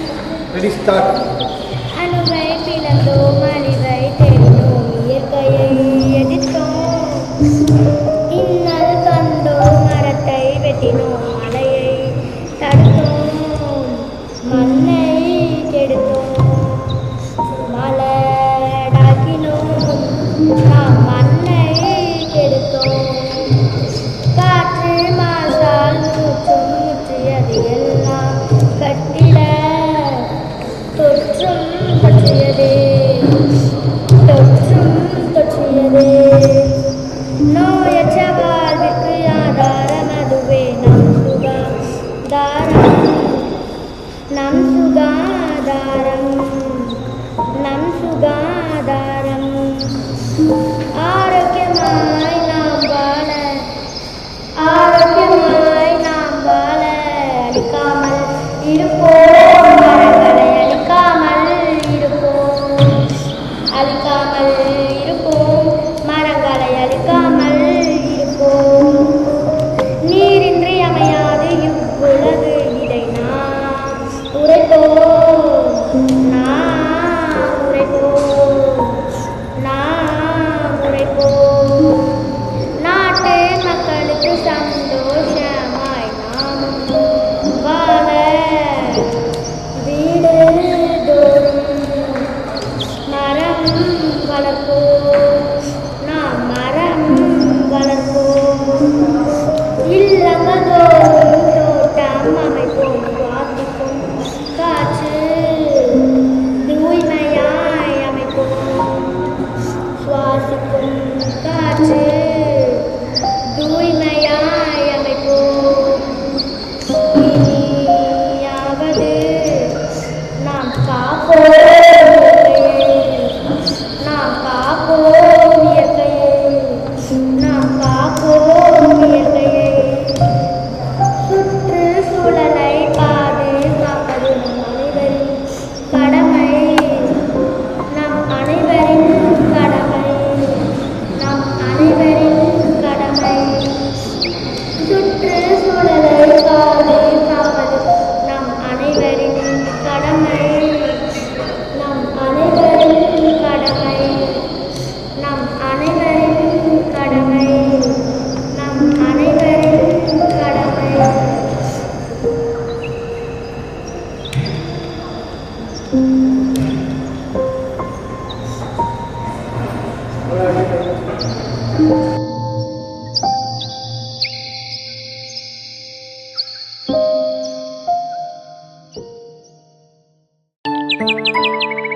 Ready, start. அணுவை பிளந்தோம் அழிவை தேடினோம் இயற்கையை எதிர்த்தோம் இன்னல் கண்டோம் மரத்தை வெட்டினோம் மழையை தடுத்தோம் மண்ணை கெடுத்தோம் மலடாக்கினோம் நாம் மண்ணை கெடுத்தோம் காற்று மாசால் மூச்சும் முற்றியது எல்லாம் கட்டிட தொற்றும் தொற்றியதே நோயற்ற வாழ்வுக்கு ஆதாரம் அதுவே நம் சுகாதாரம் நம் சுகாதாரம் நம் சுகாதாரம் ஆரோக்கியமாய் நாம் வாழ ஆரோக்கியமாய் நாம் வாழ அழிக்காமல் இருப்போம் மரங்களை அழிக்காமல் இருப்போம் மரங்களை அழிக்காமல் இருப்போம் நீரின்றி அமையாது இவ்வுலகு இதை நாம் உரைப்போம் நாட்டு மக்களுக்கு சந்தோஷமாய் நாமும் வாழ வீடு தோறும் மரம் வளர்ப்போம் நாம் மரம் வளர்ப்போம் இல்லங்கள் தோறும் தோட்டம் அமைப்போம் சுவாசிக்கும் காற்று தூய்மையாய் அமைப்போம் சுவாசிக்கும் காற்று தூய்மையாய் அமைப்போம் இனியாவது நாம் காப்போம் சுற்றுச்சூழலை பாதுகாப்பது நம் அனைவரின் கடமை சுற்றுச்சூழலை பாதுகாப்பது நம் அனைவரின் கடமை நம் அனைவரின் கடமை நம் அனைவரின் கடமை நம் அனைவரின் கடமை Thank you.